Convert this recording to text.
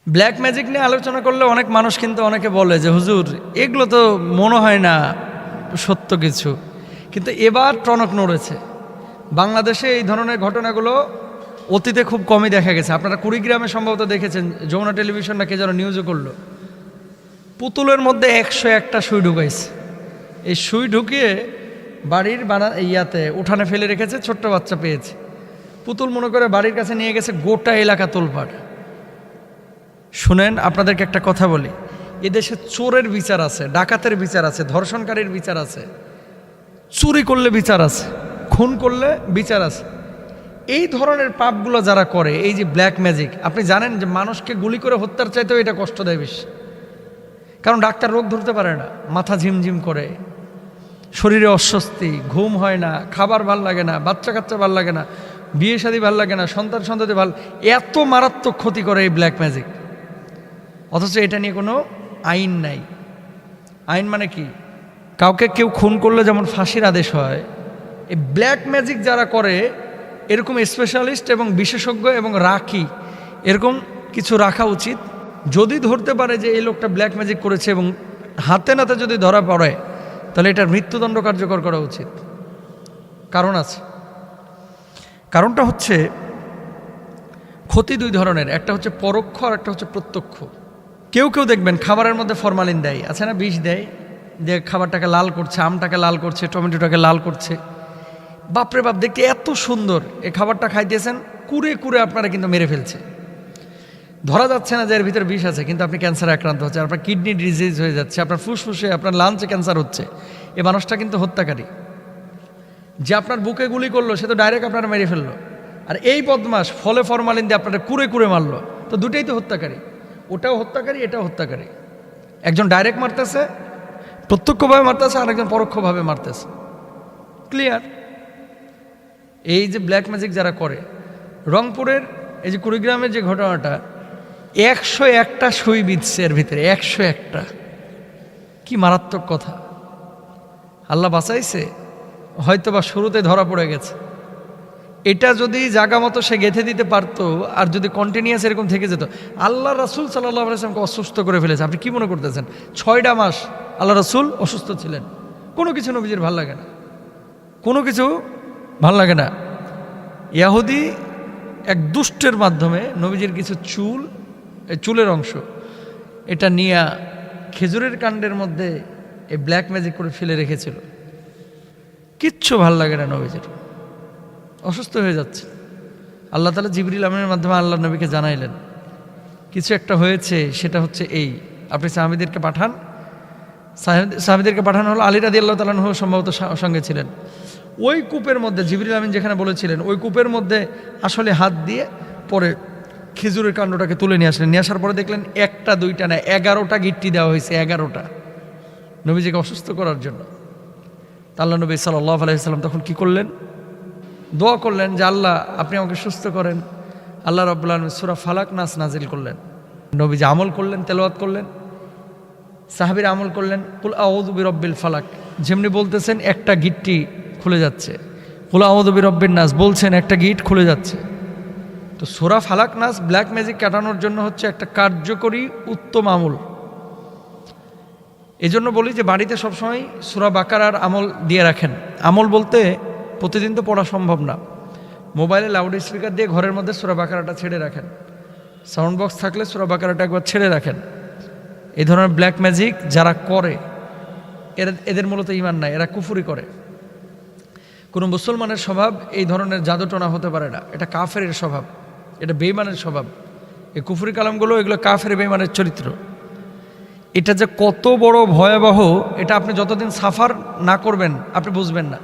Black magic নিয়ে আলোচনা করলে অনেক মানুষ কিন্তু অনেকে বলে যে হুজুর এগুলো তো মনে হয় না সত্য কিছু, কিন্তু এবার টনক নড়েছে। বাংলাদেশে এই ধরনের ঘটনাগুলো অতীতে খুব কমই দেখা গেছে। আপনারা কুড়িগ্রামে সম্ভবত দেখেছেন, যমুনা টেলিভিশন না কে যেন নিউজও করলো, পুতুলের মধ্যে 101টা সুই ঢুকাইছে। এই সুই ঢুকিয়ে বাড়ির ইয়াতে উঠানে ফেলে রেখেছে, ছোট্ট বাচ্চা পেয়েছে। পুতুল মনে করে বাড়ির কাছে নিয়ে গেছে, গোটা এলাকা তোলপাড়। শুনেন, আপনাদেরকে একটা কথা বলি, এদেশে চোরের বিচার আছে, ডাকাতের বিচার আছে, ধর্ষণকারীর বিচার আছে, চুরি করলে বিচার আছে, খুন করলে বিচার আছে। এই ধরনের পাপগুলো যারা করে, এই যে ব্ল্যাক ম্যাজিক, আপনি জানেন যে মানুষকে গুলি করে হত্যার চাইতেও এটা কষ্ট দেয় বেশি। কারণ ডাক্তার রোগ ধরতে পারে না, মাথা ঝিমঝিম করে, শরীরে অস্বস্তি, ঘুম হয় না, খাবার ভাল লাগে না, বাচ্চা কাচ্চা ভাল লাগে না, বিয়ে শাদী ভাল লাগে না, সন্তানতি ভাল, এত মারাত্মক ক্ষতি করে এই ব্ল্যাক ম্যাজিক। অথচ এটা নিয়ে কোনো আইন নাই। আইন মানে কি? কাউকে কেউ খুন করলে যেমন ফাঁসির আদেশ হয়, এই ব্ল্যাক ম্যাজিক যারা করে এরকম স্পেশালিস্ট এবং বিশেষজ্ঞ এবং রাখি, এরকম কিছু রাখা উচিত। যদি ধরতে পারে যে এই লোকটা ব্ল্যাক ম্যাজিক করেছে এবং হাতে নাতে যদি ধরা পড়ে, তাহলে এটার মৃত্যুদণ্ড কার্যকর করা উচিত। কারণ আছে। কারণটা হচ্ছে, ক্ষতি দুই ধরনের, একটা হচ্ছে পরোক্ষ আর একটা হচ্ছে প্রত্যক্ষ। কেউ কেউ দেখবেন খাবারের মধ্যে ফরমালিন দেয়, আছে না, বিষ দেয়, দিয়ে খাবারটাকে লাল করছে, আমটাকে লাল করছে, টমেটোটাকে লাল করছে। বাপরে বাপ, দেখতে এত সুন্দর, এই খাবারটা খাইতেছেন, কুড়ে কুড়ে আপনারা কিন্তু মেরে ফেলছে। ধরা যাচ্ছে না যে এর ভিতরে বিষ আছে, কিন্তু আপনি ক্যান্সারে আক্রান্ত হচ্ছে, আপনার কিডনি ডিজিজ হয়ে যাচ্ছে, আপনার ফুসফুসে, আপনার লাঞ্চে ক্যান্সার হচ্ছে। এই মানুষটা কিন্তু হত্যাকারী। যে আপনার বুকে গুলি করলো সে তো ডাইরেক্ট আপনারা মেরে ফেললো, আর এই বদমাস ফলে ফরমালিন দিয়ে আপনারা কুড়ে কুড়ে মারলো। তো দুটাই তো হত্যাকারী, ওটাও হত্যাকারী, এটাও হত্যাকারী। একজন ডাইরেক্ট মারতেছে, প্রত্যক্ষভাবে মারতেছে, আর একজন পরোক্ষভাবে মারতেছে। ক্লিয়ার? এই যে ব্ল্যাক ম্যাজিক যারা করে, রংপুরের এই যে কুড়িগ্রামের যে ঘটনাটা, 101টা সুই বিঁধছে এর ভিতরে, 101টা। কি মারাত্মক কথা! আল্লাহ বাঁচাইছে, হয়তো বা শুরুতে ধরা পড়ে গেছে। এটা যদি জায়গা মতো সে গেঁথে দিতে পারতো, আর যদি কন্টিনিউয়াস এরকম থেকে যেত। আল্লাহ রাসূল সাল্লাল্লাহু আলাইহি ওয়াসাল্লামকে অসুস্থ করে ফেলেছে। আপনি কি মনে করতেছেন 6টা মাস আল্লাহ রাসূল অসুস্থ ছিলেন? কোনো কিছু নবীজির ভাল লাগে না, কোনো কিছু ভাল লাগে না। ইহুদি এক দুষ্টের মাধ্যমে নবীজির কিছু চুল, এই চুলের অংশ, এটা নিয়ে খেজুরের কাণ্ডের মধ্যে এই ব্ল্যাক ম্যাজিক করে ফেলে রেখেছিল। কিচ্ছু ভাল লাগে না নবীজির, অসুস্থ হয়ে যাচ্ছে। আল্লাহ তাআলা জিবরিল আমিনের মাধ্যমে আল্লাহ নবীকে জানাইলেন কিছু একটা হয়েছে, সেটা হচ্ছে এই, আপনি সাহাবীদেরকে পাঠান। সাহাবীদেরকে পাঠানো হলো, আলী রাদিয়াল্লাহু তাআলা আনহু সম্ভবত সঙ্গে ছিলেন। ওই কূপের মধ্যে জিবরিল আমিন যেখানে বলেছিলেন, ওই কূপের মধ্যে আসলে হাত দিয়ে পরে খেজুরের কাণ্ডটাকে তুলে নিয়ে আসলেন। নিয়ে আসার পরে দেখলেন একটা দুইটা না, 11টা গিট্টি দেওয়া হয়েছে, 11টা, নবীজিকে অসুস্থ করার জন্য। আল্লাহ নবী সাল্লাল্লাহু আলাইহি ওয়াসাল্লাম তখন কি করলেন? দোয়া করলেন যে আল্লাহ আপনি আমাকে সুস্থ করেন। আল্লাহ রাব্বুল আলামিন সূরা ফালাক নাস নাজিল করলেন। নবীজি আমল করলেন, তেলাওয়াত করলেন, সাহাবীরা আমল করলেন। কুল আউযু বিরাব্বিল ফালাক যেমনি বলতেছেন, একটা গিট্টি খুলে যাচ্ছে। কুল আউযু বিরাব্বিন নাস বলছেন, একটা গিট খুলে যাচ্ছে। তো সূরা ফালাক নাস ব্ল্যাক ম্যাজিক কাটানোর জন্য হচ্ছে একটা কার্যকরী উত্তম আমল। এজন্য বলি যে বাড়িতে সবসময় সূরা বাকারার আমল দিয়ে রাখেন। আমল বলতে প্রতিদিন তো পড়া সম্ভব না, মোবাইলে লাউড স্পিকার দিয়ে ঘরের মধ্যে সূরা বাকারাটা ছেড়ে রাখেন, সাউন্ড বক্স থাকলে সূরা বাকারাটা একবার ছেড়ে রাখেন। এই ধরনের ব্ল্যাক ম্যাজিক যারা করে, এদের মূলত ঈমান নাই, এরা কুফরি করে। কোনো মুসলমানের স্বভাব এই ধরনের জাদুটোনা হতে পারে না, এটা কাফেরের স্বভাব, এটা বেঈমানের স্বভাব। এই কুফরি কালামগুলো, এগুলো কাফের বেঈমানের চরিত্র। এটা যে কত বড় ভয়াবহ, এটা আপনি যতদিন সাফার না করবেন আপনি বুঝবেন না।